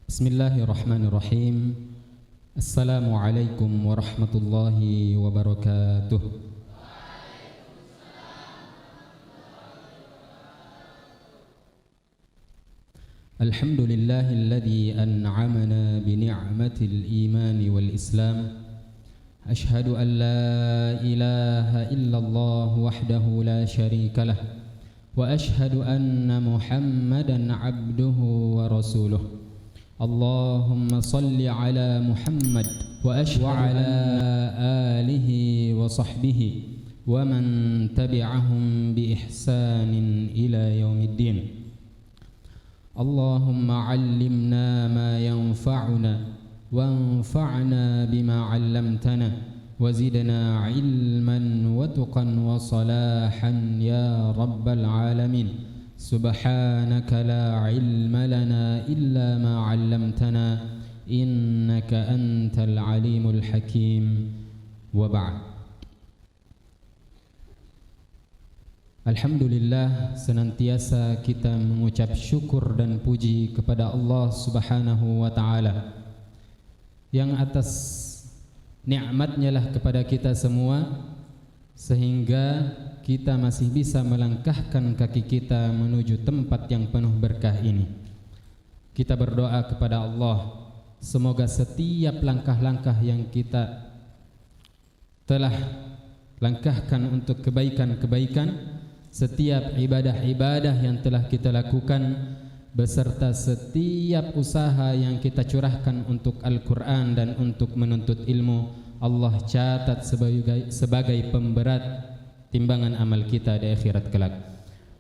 Bismillahirrahmanirrahim. Assalamualaikum warahmatullahi wabarakatuh. Alhamdulillahilladzi an'amana bi ni'matil iman wal islam. Ashhadu an la ilaha illallah wahdahu la syarika lah. Wa ashhadu anna Muhammadan abduhu wa rasuluh. Allahumma salli ala Muhammad wa ala alihi wa sahbihi wa man tabi'ahum bi ihsanin ila yaumiddin. Allahumma 'allimna ma yanfa'una wanfa'na bima 'allamtana وزدنا علما وتقا وصلاحا يا رب العالمين سبحانك لا علم لنا إلا ما علمتنا إنك أنت العليم الحكيم وبعد. Alhamdulillah, senantiasa kita mengucap syukur dan puji kepada Allah Subhanahu wa ta'ala yang atas nikmatnya lah kepada kita semua sehingga kita masih bisa melangkahkan kaki kita menuju tempat yang penuh berkah ini. Kita berdoa kepada Allah, semoga setiap langkah-langkah yang kita telah langkahkan untuk kebaikan-kebaikan, setiap ibadah-ibadah yang telah kita lakukan, beserta setiap usaha yang kita curahkan untuk Al-Quran dan untuk menuntut ilmu, Allah catat sebagai pemberat timbangan amal kita di akhirat kelak.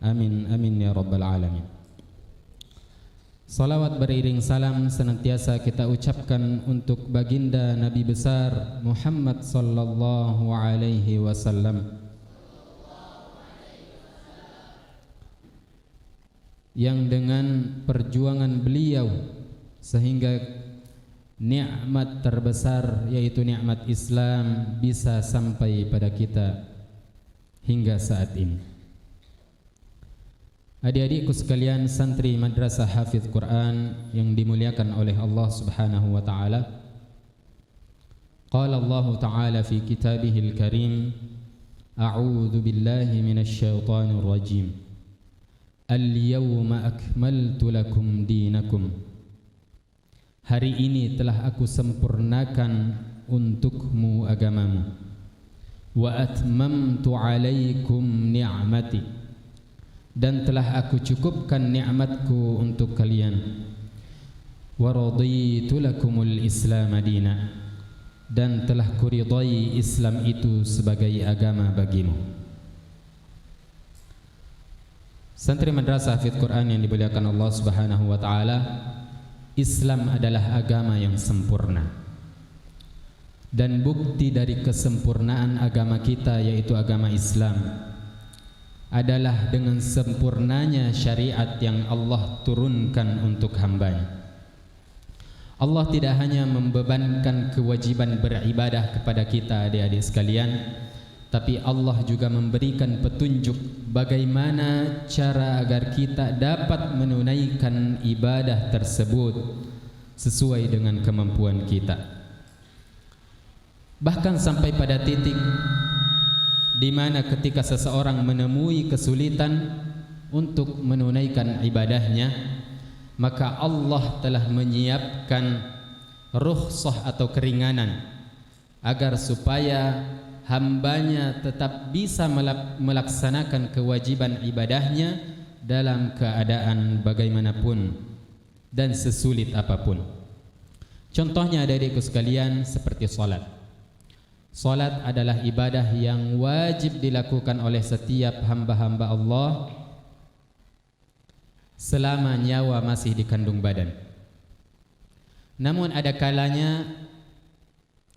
Amin amin ya rabbal alamin. Salawat beriring salam senantiasa kita ucapkan untuk baginda Nabi besar Muhammad sallallahu alaihi wasallam, yang dengan perjuangan beliau sehingga nikmat terbesar yaitu nikmat Islam bisa sampai pada kita hingga saat ini. Adik-adikku sekalian, santri Madrasah Hafidz Quran yang dimuliakan oleh Allah Subhanahu wa taala. Qala Allah taala fi kitabihil karim, a'udzu billahi minasy syaithanir rajim. Al-yawma akmaltu lakum dinakum. Hari ini telah aku sempurnakan untukmu agamamu. Wa atmamtu alaikum ni'mati. Dan telah aku cukupkan nikmatku untuk kalian. Wa raditu lakumul Islam madina. Dan telah kuridai Islam itu sebagai agama bagimu. Santri Madrasah Hafidz Quran yang dimuliakan Allah Subhanahu wa taala, Islam adalah agama yang sempurna. Dan bukti dari kesempurnaan agama kita yaitu agama Islam adalah dengan sempurnanya syariat yang Allah turunkan untuk hambanya. Allah tidak hanya membebankan kewajiban beribadah kepada kita adik-adik sekalian, tapi Allah juga memberikan petunjuk bagaimana cara agar kita dapat menunaikan ibadah tersebut sesuai dengan kemampuan kita. Bahkan sampai pada titik di mana ketika seseorang menemui kesulitan untuk menunaikan ibadahnya, maka Allah telah menyiapkan rukhsah atau keringanan agar supaya hambanya tetap bisa melaksanakan kewajiban ibadahnya dalam keadaan bagaimanapun dan sesulit apapun. Contohnya adik-adikku sekalian seperti salat. Salat adalah ibadah yang wajib dilakukan oleh setiap hamba-hamba Allah selama nyawa masih di kandung badan. Namun ada kalanya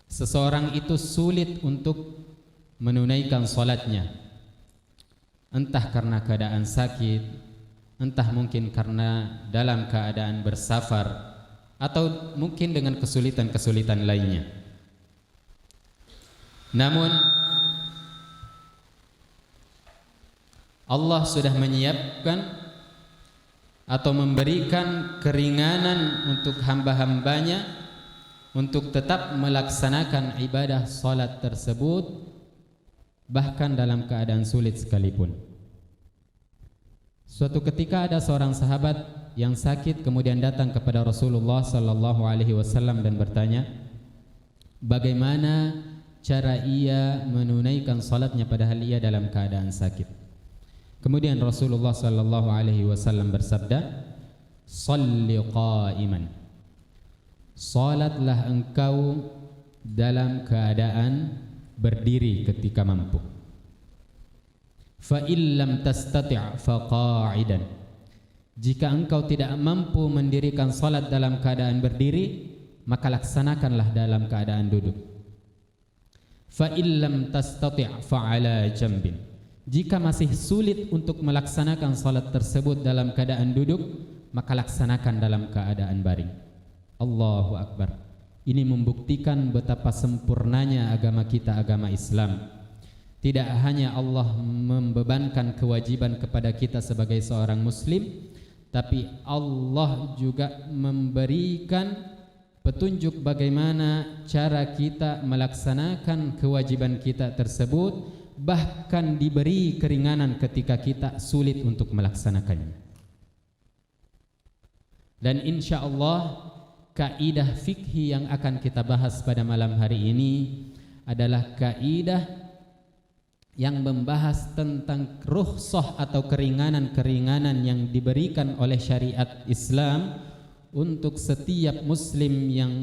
seseorang itu sulit untuk menunaikan salatnya, entah karena keadaan sakit, entah mungkin karena dalam keadaan bersafar, atau mungkin dengan kesulitan-kesulitan lainnya. Namun Allah sudah menyiapkan atau memberikan keringanan untuk hamba-hambanya untuk tetap melaksanakan ibadah salat tersebut bahkan dalam keadaan sulit sekalipun. Suatu ketika ada seorang sahabat yang sakit kemudian datang kepada Rasulullah sallallahu alaihi wasallam dan bertanya, bagaimana cara ia menunaikan salatnya padahal ia dalam keadaan sakit. Kemudian Rasulullah sallallahu alaihi wasallam bersabda, "Shalli qa'iman." Salatlah engkau dalam keadaan berdiri ketika mampu. Fa illam tastati' fa qa'idan. Jika engkau tidak mampu mendirikan salat dalam keadaan berdiri, maka laksanakanlah dalam keadaan duduk. Fa illam tastati' fa 'ala jambin. Jika masih sulit untuk melaksanakan salat tersebut dalam keadaan duduk, maka laksanakan dalam keadaan baring. Allahu Akbar. Ini membuktikan betapa sempurnanya agama kita, agama Islam. Tidak hanya Allah membebankan kewajiban kepada kita sebagai seorang muslim, tapi Allah juga memberikan petunjuk bagaimana cara kita melaksanakan kewajiban kita tersebut, bahkan diberi keringanan ketika kita sulit untuk melaksanakannya. Dan insya Allah kaidah fikhi yang akan kita bahas pada malam hari ini adalah kaidah yang membahas tentang rukhsah atau keringanan-keringanan yang diberikan oleh syariat Islam untuk setiap muslim yang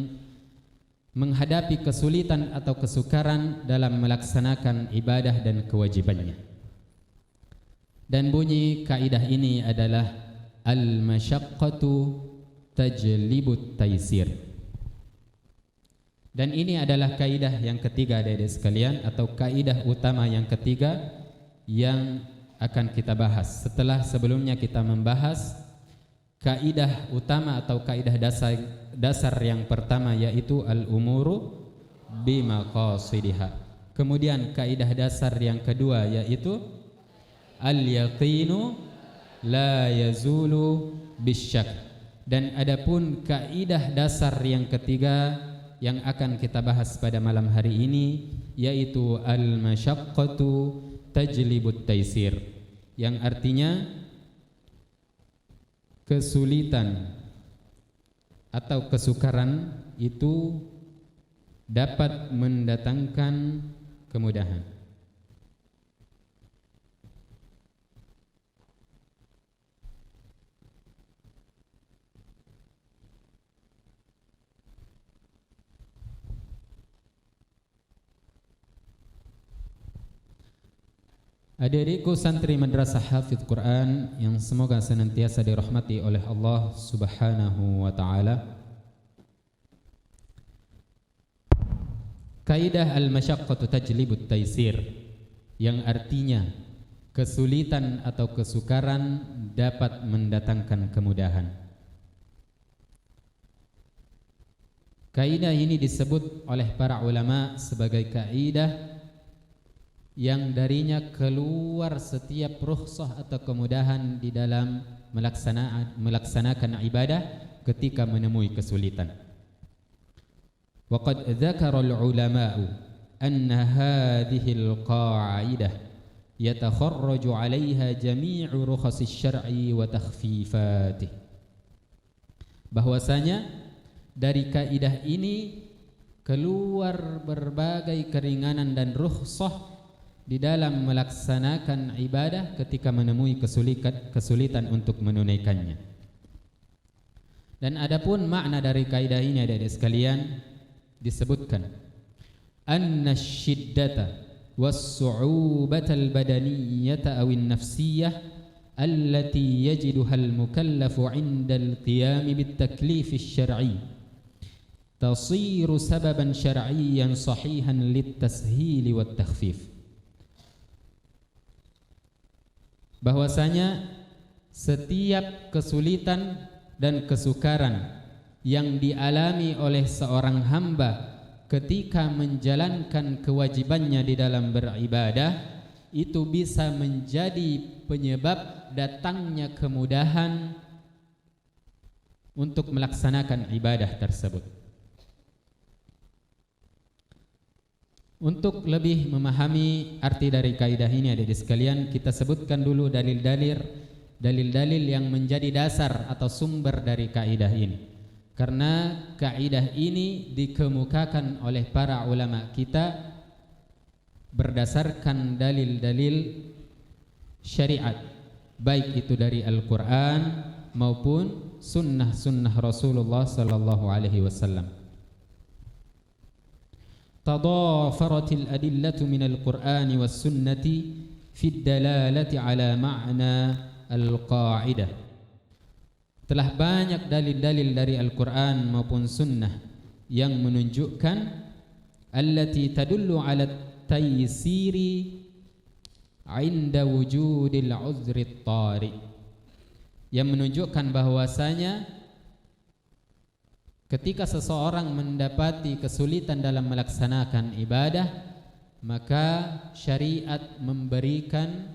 menghadapi kesulitan atau kesukaran dalam melaksanakan ibadah dan kewajibannya. Dan bunyi kaidah ini adalah al-masyaqqatu tajlibut taysir. Dan ini adalah kaidah yang ketiga adik-adik sekalian, atau kaidah utama yang ketiga yang akan kita bahas. Setelah sebelumnya kita membahas kaidah utama atau kaidah dasar yang pertama, yaitu al-umuru bimaqasidiha. Kemudian kaidah dasar yang kedua yaitu al-yaqinu la yazulu bisyak. Dan adapun kaidah dasar yang ketiga yang akan kita bahas pada malam hari ini yaitu al-masyaqqatu tajlibut taysir, yang artinya kesulitan atau kesukaran itu dapat mendatangkan kemudahan. Adik-adikku santri Madrasah Hafidz Quran yang semoga senantiasa dirahmati oleh Allah Subhanahu wa taala. Kaidah al-masyaqqatu tajlibut taysir, yang artinya kesulitan atau kesukaran dapat mendatangkan kemudahan. Kaidah ini disebut oleh para ulama sebagai kaidah yang darinya keluar setiap rukhsah atau kemudahan di dalam melaksanakan ibadah ketika menemui kesulitan. Wa qad dzakara al-ulama'u anna hadhihi al-qa'idah yatakharraju 'alayha jami'u rukhasi asy-syar'i wa takhfifatih. Bahwasanya dari kaidah ini keluar berbagai keringanan dan rukhsah di dalam melaksanakan ibadah ketika menemui kesulitan untuk menunaikannya. Dan adapun makna dari kaidah ini adik-adik sekalian disebutkan anna syiddata was-su'ubata al-badaniyata aw an-nafsiyah allati yajiduha al-mukallafu 'inda al-qiyam bit-taklif asy-syar'i tasiru sababan syar'iyyan sahihan lit-tashil wat-takhfif. Bahwasanya setiap kesulitan dan kesukaran yang dialami oleh seorang hamba ketika menjalankan kewajibannya di dalam beribadah itu bisa menjadi penyebab datangnya kemudahan untuk melaksanakan ibadah tersebut. Untuk lebih memahami arti dari kaidah ini adik-adik sekalian, kita sebutkan dulu dalil-dalil yang menjadi dasar atau sumber dari kaidah ini. Karena kaidah ini dikemukakan oleh para ulama kita berdasarkan dalil-dalil syariat, baik itu dari Al-Quran maupun sunnah-sunnah Rasulullah sallallahu alaihi wasallam. تضافرت الأدلة من القرآن والسنة في الدلالة على معنى القاعدة. Telah banyak dalil-dalil dari Al-Quran maupun sunnah yang menunjukkan allati tadullu ala taysiri 'inda wujudil 'udhri at-tari, yang menunjukkan bahwasanya ketika seseorang mendapati kesulitan dalam melaksanakan ibadah, maka syariat memberikan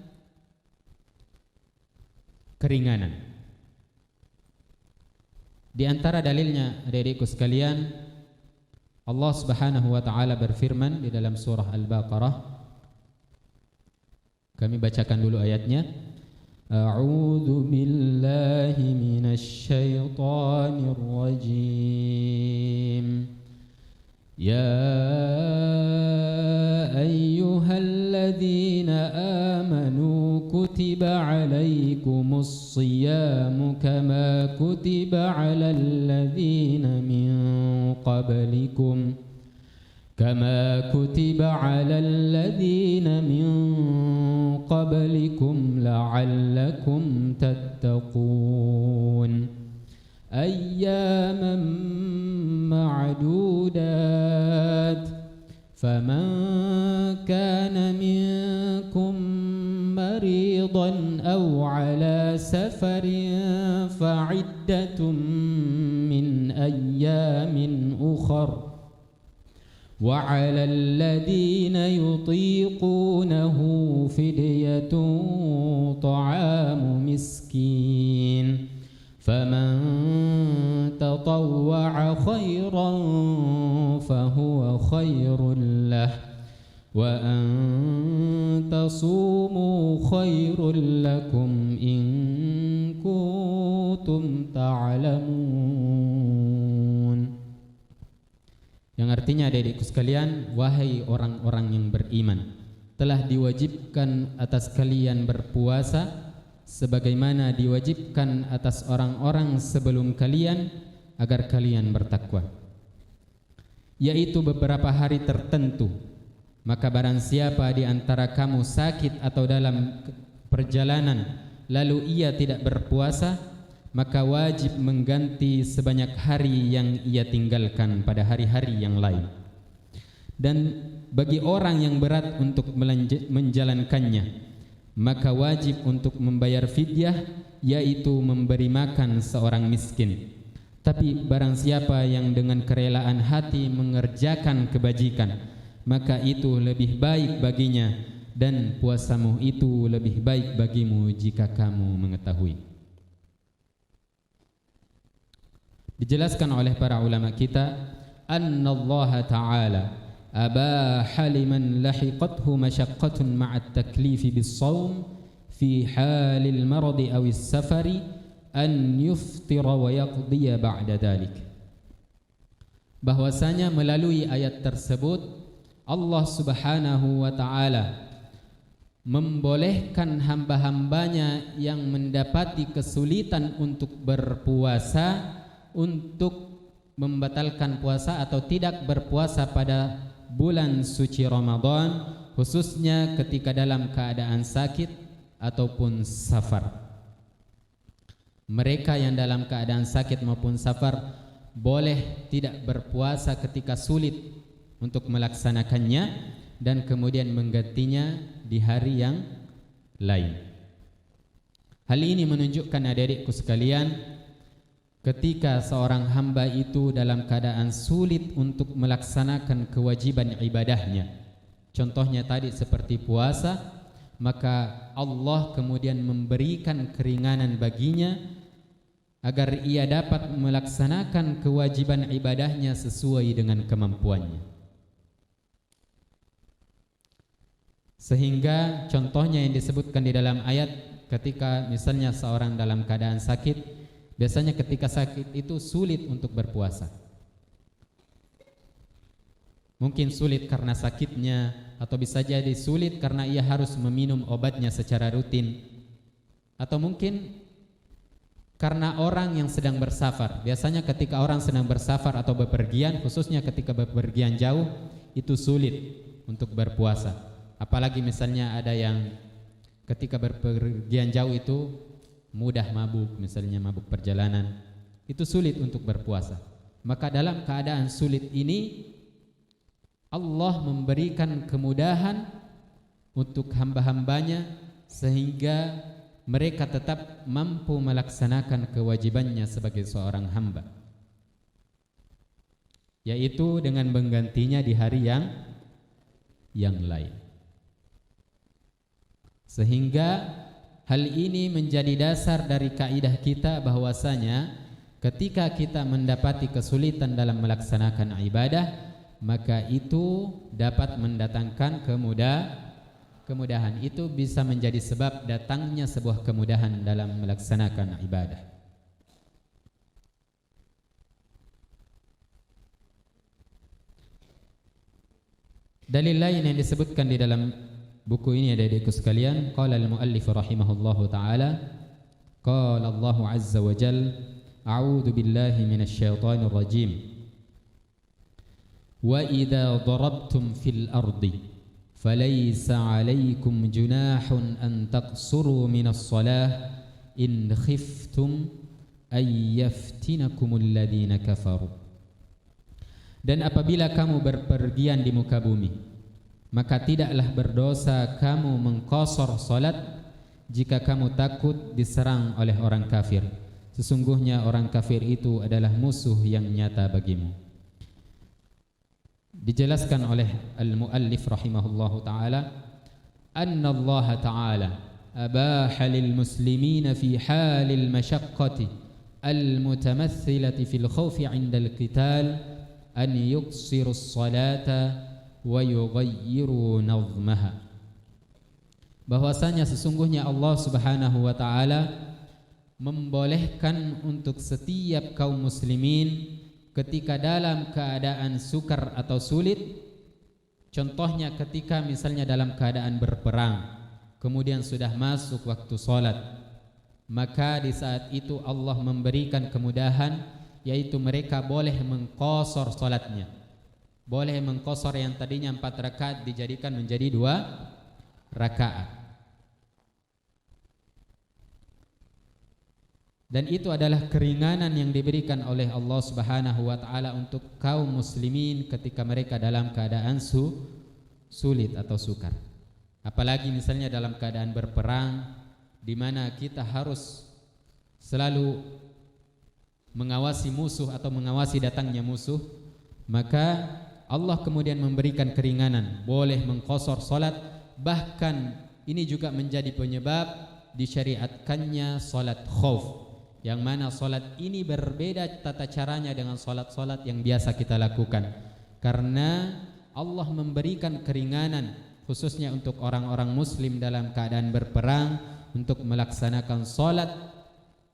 keringanan. Di antara dalilnya, adik-adikku sekalian, Allah Subhanahu wa taala berfirman di dalam surah Al-Baqarah. Kami bacakan dulu ayatnya. A'udzu billahi minasy syaithanir rajim. Ya ayyuhalladzina amanu kutiba 'alaikumus shiyamu kama kutiba 'alal ladzina min qablikum كما كتب على الذين من قبلكم لعلكم تتقون أياما معدودات فمن كان منكم مريضا أو على سفر فعدة من أيام أخر وعلى الذين يطيقونه فدية طعام مسكين فمن تطوع خيرا فهو خير له وأن تصوموا خير لكم إن كنتم تعلمون. Yang artinya, adik-adikku sekalian, wahai orang-orang yang beriman, telah diwajibkan atas kalian berpuasa sebagaimana diwajibkan atas orang-orang sebelum kalian agar kalian bertakwa, yaitu beberapa hari tertentu. Maka barang siapa di antara kamu sakit atau dalam perjalanan lalu ia tidak berpuasa, maka wajib mengganti sebanyak hari yang ia tinggalkan pada hari-hari yang lain. Dan bagi orang yang berat untuk menjalankannya, maka wajib untuk membayar fidyah, yaitu memberi makan seorang miskin. Tapi barang siapa yang dengan kerelaan hati mengerjakan kebajikan, maka itu lebih baik baginya, dan puasamu itu lebih baik bagimu jika kamu mengetahui. Dijelaskan oleh para ulama kita, annallaha ta'ala abaha liman lahiqathu masyaqqatun ma'at taklifi bis-shaum fi halil maradi aw is-safari an yuftira wa yaqdiya ba'da dhalik. Bahwasanya melalui ayat tersebut Allah Subhanahu wa taala membolehkan hamba-hambanya yang mendapati kesulitan untuk berpuasa untuk membatalkan puasa atau tidak berpuasa pada bulan suci Ramadan, khususnya ketika dalam keadaan sakit ataupun safar. Mereka yang dalam keadaan sakit maupun safar boleh tidak berpuasa ketika sulit untuk melaksanakannya dan kemudian menggantinya di hari yang lain. Hal ini menunjukkan, adik-adikku sekalian, ketika seorang hamba itu dalam keadaan sulit untuk melaksanakan kewajiban ibadahnya, contohnya tadi seperti puasa, maka Allah kemudian memberikan keringanan baginya agar ia dapat melaksanakan kewajiban ibadahnya sesuai dengan kemampuannya. Sehingga contohnya yang disebutkan di dalam ayat, ketika misalnya seorang dalam keadaan sakit, biasanya ketika sakit itu sulit untuk berpuasa. Mungkin sulit karena sakitnya, atau bisa jadi sulit karena ia harus meminum obatnya secara rutin, atau mungkin karena orang yang sedang bersafar. Biasanya ketika orang sedang bersafar atau bepergian, khususnya ketika bepergian jauh, itu sulit untuk berpuasa. Apalagi misalnya ada yang ketika bepergian jauh itu mudah mabuk, misalnya mabuk perjalanan, itu sulit untuk berpuasa. Maka dalam keadaan sulit ini Allah memberikan kemudahan untuk hamba-hambanya sehingga mereka tetap mampu melaksanakan kewajibannya sebagai seorang hamba, yaitu dengan menggantinya di hari yang lain. Sehingga hal ini menjadi dasar dari kaidah kita bahwasanya ketika kita mendapati kesulitan dalam melaksanakan ibadah, maka itu dapat mendatangkan kemudahan. Itu bisa menjadi sebab datangnya sebuah kemudahan dalam melaksanakan ibadah. Dalil lain yang disebutkan di dalam buku ini ada adik sekalian, qala al-muallif rahimahullahu taala, qala Allah azza wa jalla, a'udzu billahi minasy syaithanir rajim. Wa idza darabtum fil ardi فليس عليكم جناح أن تقصروا من الصلاة إن خفتم أن يفتنكم الذين كفروا. Dan apabila kamu berpergian di muka bumi, maka tidaklah berdosa kamu mengqasar salat jika kamu takut diserang oleh orang kafir. Sesungguhnya orang kafir itu adalah musuh yang nyata bagimu. Dijelaskan oleh al-muallif rahimahullahu ta'ala, anna Allah ta'ala abaha lil muslimina fi halil masyaqqati al-mutamathilati fil khawfi 'inda al-qital an yuqsiru as-salata wa yughayyiru nazmaha. Bahwasanya sesungguhnya Allah Subhanahu wa ta'ala membolehkan untuk setiap kaum muslimin ketika dalam keadaan sukar atau sulit, contohnya ketika misalnya dalam keadaan berperang, kemudian sudah masuk waktu sholat, maka di saat itu Allah memberikan kemudahan, yaitu mereka boleh mengqasar sholatnya, boleh mengqasar yang tadinya 4 rakaat dijadikan menjadi 2 rakaat. Dan itu adalah keringanan yang diberikan oleh Allah Subhanahu wa ta'ala untuk kaum muslimin ketika mereka dalam keadaan sulit atau sukar. Apalagi misalnya dalam keadaan berperang, di mana kita harus selalu mengawasi musuh atau mengawasi datangnya musuh, maka Allah kemudian memberikan keringanan, boleh mengqasar salat. Bahkan ini juga menjadi penyebab disyariatkannya salat khauf, yang mana solat ini berbeda tata caranya dengan solat-solat yang biasa kita lakukan, karena Allah memberikan keringanan khususnya untuk orang-orang muslim dalam keadaan berperang untuk melaksanakan solat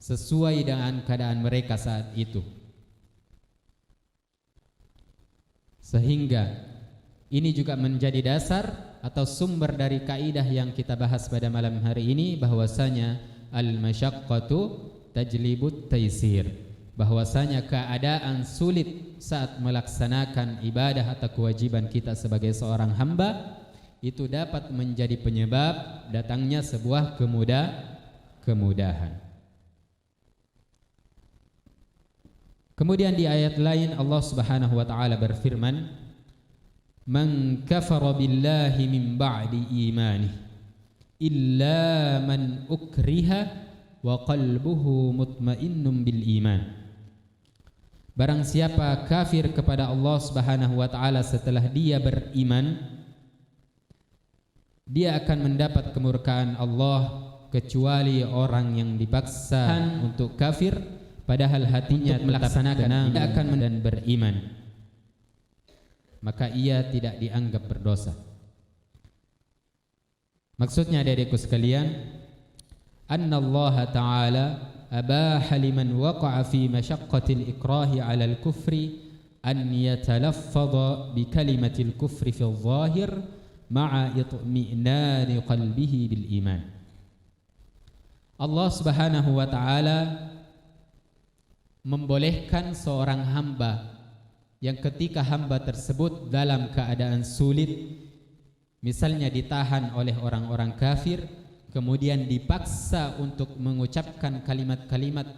sesuai dengan keadaan mereka saat itu. Sehingga ini juga menjadi dasar atau sumber dari kaidah yang kita bahas pada malam hari ini, bahwasanya al-masyaqqatu tajlibut taisir, bahwasanya keadaan sulit saat melaksanakan ibadah atau kewajiban kita sebagai seorang hamba itu dapat menjadi penyebab datangnya sebuah kemudahan. Kemudian di ayat lain Allah Subhanahu wa ta'ala berfirman, man kafara billahi min ba'di imanih illa man ukriha wa qalbuhu mutmainnun bil iman. Barang siapa kafir kepada Allah Subhanahu wa ta'ala setelah dia beriman, dia akan mendapat kemurkaan Allah, kecuali orang yang dipaksa untuk kafir padahal hatinya melaksanakan tidak akan dan beriman, maka ia tidak dianggap berdosa. Maksudnya adik-adikku sekalian, anna Allah Ta'ala abaha liman waqa'a fi masyaqqatil ikrahi 'alal kufri an yatalaffadha bi kalimatil kufri fil zahir ma'a itmi'nani qalbihi bil iman. Allah Subhanahu wa Ta'ala membolehkan seorang hamba yang ketika hamba tersebut dalam keadaan sulit, misalnya ditahan oleh orang-orang kafir, kemudian dipaksa untuk mengucapkan kalimat-kalimat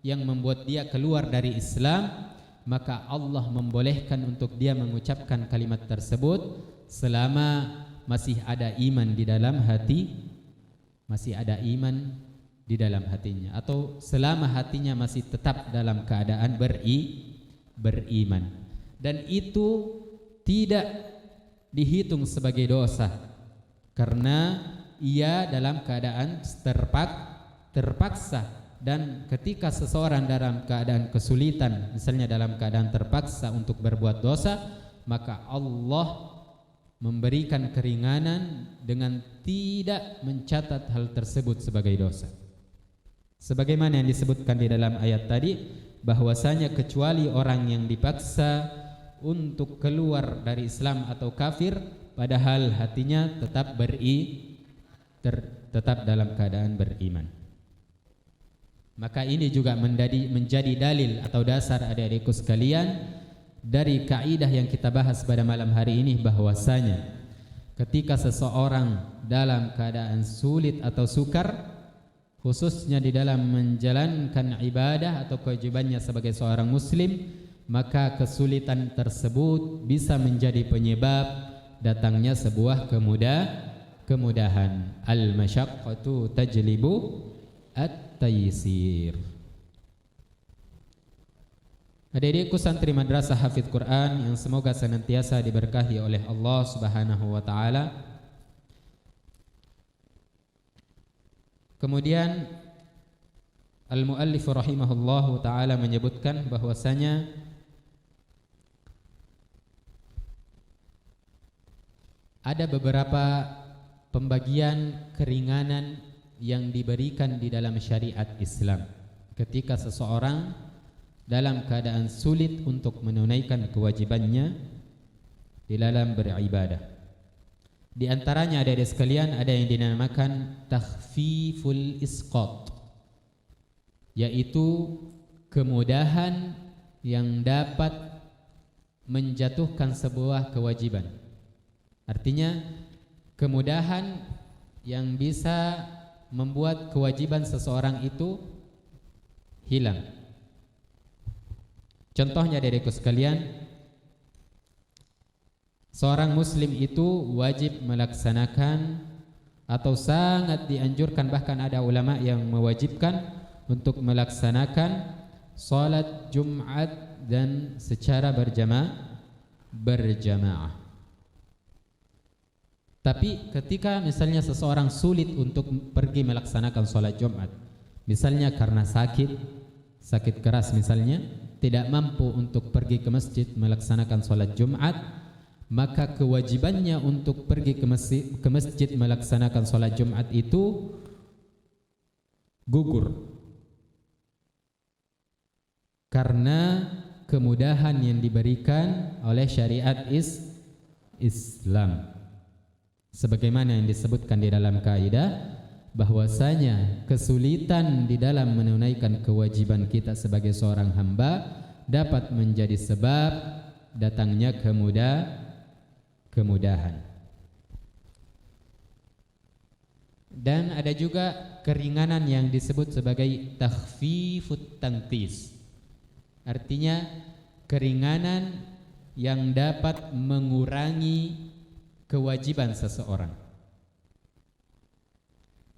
yang membuat dia keluar dari Islam, maka Allah membolehkan untuk dia mengucapkan kalimat tersebut selama masih ada iman di dalam hati, masih ada iman di dalam hatinya, atau selama hatinya masih tetap dalam keadaan beriman, dan itu tidak dihitung sebagai dosa karena ia dalam keadaan terpaksa. Dan ketika seseorang dalam keadaan kesulitan, misalnya dalam keadaan terpaksa untuk berbuat dosa, maka Allah memberikan keringanan dengan tidak mencatat hal tersebut sebagai dosa. Sebagaimana yang disebutkan di dalam ayat tadi, bahwasanya kecuali orang yang dipaksa untuk keluar dari Islam atau kafir padahal hatinya tetap tetap dalam keadaan beriman. Maka ini juga menjadi dalil atau dasar adik-adikku sekalian dari kaidah yang kita bahas pada malam hari ini, bahwasanya ketika seseorang dalam keadaan sulit atau sukar, khususnya di dalam menjalankan ibadah atau kewajibannya sebagai seorang muslim, maka kesulitan tersebut bisa menjadi penyebab datangnya sebuah kemudahan. Al-masyaqqatu tajlibu at-taysir. Adik-adikku santri madrasah hafidz Quran yang semoga senantiasa diberkahi oleh Allah Subhanahu wa Ta'ala. Kemudian al-muallif rahimahullahu ta'ala menyebutkan bahwasanya ada beberapa pembagian keringanan yang diberikan di dalam syariat Islam ketika seseorang dalam keadaan sulit untuk menunaikan kewajibannya di dalam beribadah. Di antaranya ada sekalian, ada yang dinamakan takhfiful isqat, yaitu kemudahan yang dapat menjatuhkan sebuah kewajiban. Artinya kemudahan yang bisa membuat kewajiban seseorang itu hilang. Contohnya adik-adikku sekalian, seorang muslim itu wajib melaksanakan atau sangat dianjurkan, bahkan ada ulama yang mewajibkan untuk melaksanakan salat Jumat dan secara berjamaah. Tapi ketika misalnya seseorang sulit untuk pergi melaksanakan salat Jumat, misalnya karena sakit keras misalnya, tidak mampu untuk pergi ke masjid melaksanakan salat Jumat, maka kewajibannya untuk pergi ke masjid melaksanakan salat Jumat itu gugur karena kemudahan yang diberikan oleh syariat Islam. Sebagaimana yang disebutkan di dalam kaidah bahwasanya kesulitan di dalam menunaikan kewajiban kita sebagai seorang hamba dapat menjadi sebab datangnya kemudahan. Dan ada juga keringanan yang disebut sebagai takhfifut tanqis. Artinya keringanan yang dapat mengurangi kewajiban seseorang.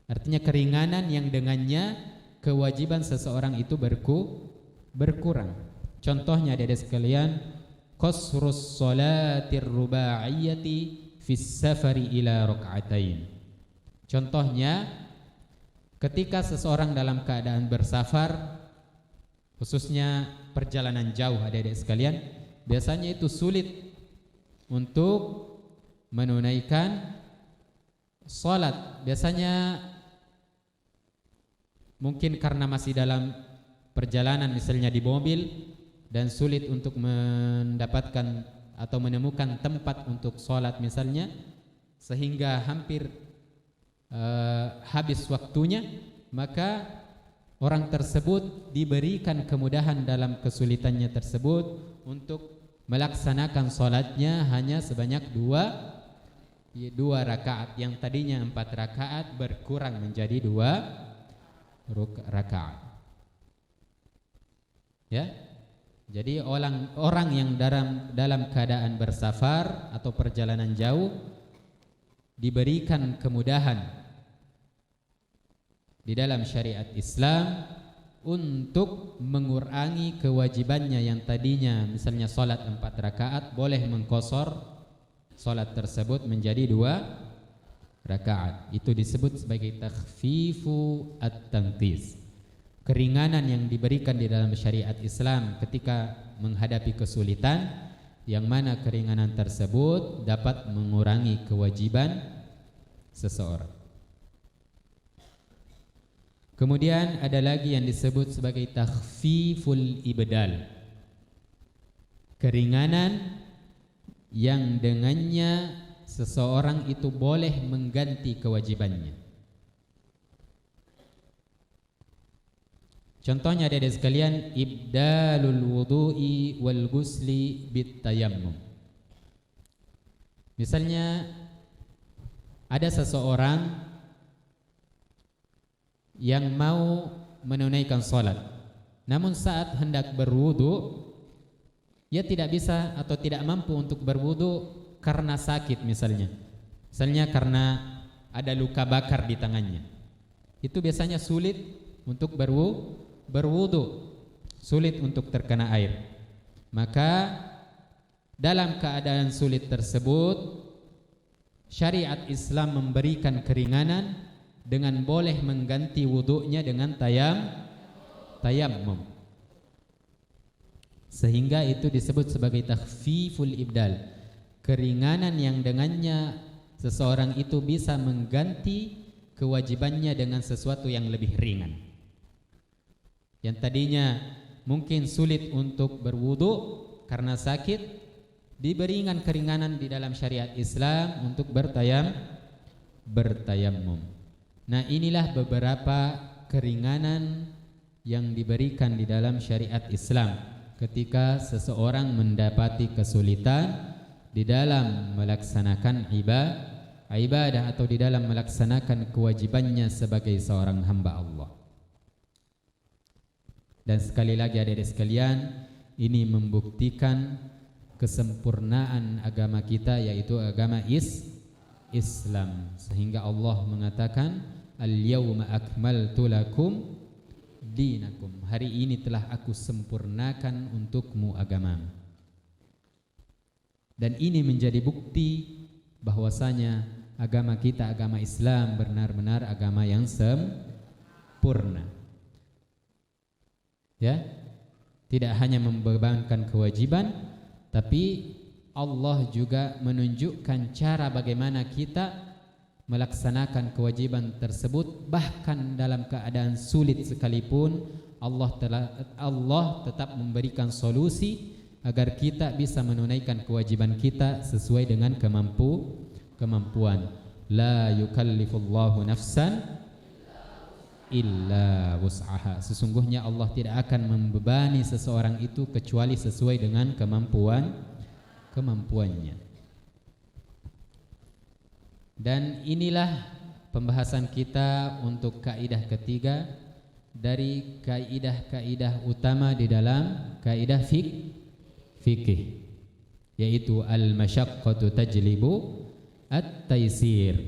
Artinya keringanan yang dengannya kewajiban seseorang itu berkurang. Contohnya ada sekalian, qasrus salatir rubaiyati fis safari ila rak'atain. Contohnya ketika seseorang dalam keadaan bersafar, khususnya perjalanan jauh adik-adik sekalian, biasanya itu sulit untuk menunaikan salat. Biasanya mungkin karena masih dalam perjalanan, misalnya di mobil, dan sulit untuk mendapatkan atau menemukan tempat untuk salat misalnya, sehingga hampir habis waktunya, maka orang tersebut diberikan kemudahan dalam kesulitannya tersebut untuk melaksanakan salatnya hanya sebanyak dua rakaat, yang tadinya 4 rakaat berkurang menjadi 2 rakaat. Ya, jadi orang yang dalam keadaan bersafar atau perjalanan jauh diberikan kemudahan di dalam syariat Islam untuk mengurangi kewajibannya yang tadinya misalnya salat 4 rakaat, boleh mengkosor salat tersebut menjadi 2 rakaat. Itu disebut sebagai takhfifu at-tanqis, keringanan yang diberikan di dalam syariat Islam ketika menghadapi kesulitan, yang mana keringanan tersebut dapat mengurangi kewajiban seseorang. Kemudian ada lagi yang disebut sebagai takhfiful ibdal, keringanan yang dengannya seseorang itu boleh mengganti kewajibannya. Contohnya adik-adik sekalian, ibdalul wudu'i wal ghusli bit tayammum. Misalnya ada seseorang yang mau menunaikan salat, namun saat hendak berwudu ia tidak bisa atau tidak mampu untuk berwudu karena sakit misalnya karena ada luka bakar di tangannya. Itu biasanya sulit untuk berwudu, sulit untuk terkena air. Maka dalam keadaan sulit tersebut, syariat Islam memberikan keringanan dengan boleh mengganti wudunya dengan tayammum, sehingga itu disebut sebagai takhfiful ibdal, keringanan yang dengannya seseorang itu bisa mengganti kewajibannya dengan sesuatu yang lebih ringan. Yang tadinya mungkin sulit untuk berwudu karena sakit, diberikan keringanan di dalam syariat Islam untuk bertayammum. Nah, inilah beberapa keringanan yang diberikan di dalam syariat Islam ketika seseorang mendapati kesulitan di dalam melaksanakan ibadah atau di dalam melaksanakan kewajibannya sebagai seorang hamba Allah. Dan sekali lagi adik-adik sekalian, ini membuktikan kesempurnaan agama kita, yaitu agama Islam, sehingga Allah mengatakan al-yawma akmaltu lakum dinakum, hari ini telah aku sempurnakan untukmu agamamu. Dan ini menjadi bukti bahwasanya agama kita, agama Islam, benar-benar agama yang sempurna. Ya, tidak hanya membebankan kewajiban, tapi Allah juga menunjukkan cara bagaimana kita melaksanakan kewajiban tersebut, bahkan dalam keadaan sulit sekalipun Allah tetap memberikan solusi agar kita bisa menunaikan kewajiban kita sesuai dengan kemampuan. La yukallifullahu nafsan illa wus'aha. Sesungguhnya Allah tidak akan membebani seseorang itu kecuali sesuai dengan kemampuannya. Dan inilah pembahasan kita untuk kaidah ketiga dari kaidah-kaidah utama di dalam kaidah fikih, yaitu al-masyaqqatu tajlibu at-taysir,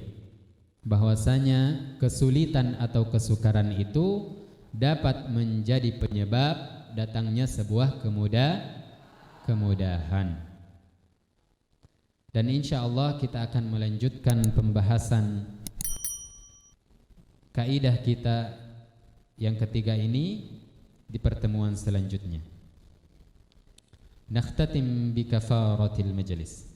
bahwasanya kesulitan atau kesukaran itu dapat menjadi penyebab datangnya sebuah kemudahan. Dan insya Allah kita akan melanjutkan pembahasan kaidah kita yang ketiga ini di pertemuan selanjutnya. Nakhtatim bi kafaratil majlis.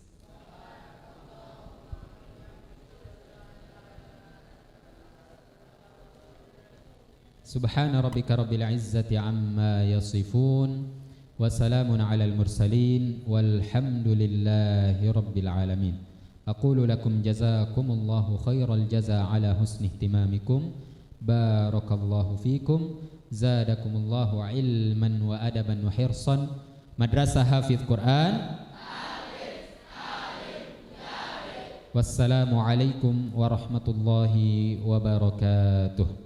Subhana rabbika rabbil izzati amma yasifun wa salamun alal mursalin walhamdulillahi rabbil alamin. Aqulu lakum jazakumullahu khairal jaza ala husni ihtimamikum. Barakallahu fikum. Zadakumullahu ilman wa adaban wa hirsan. Madrasah Hafiz Quran. Wassalamu alaikum warahmatullahi wabarakatuh.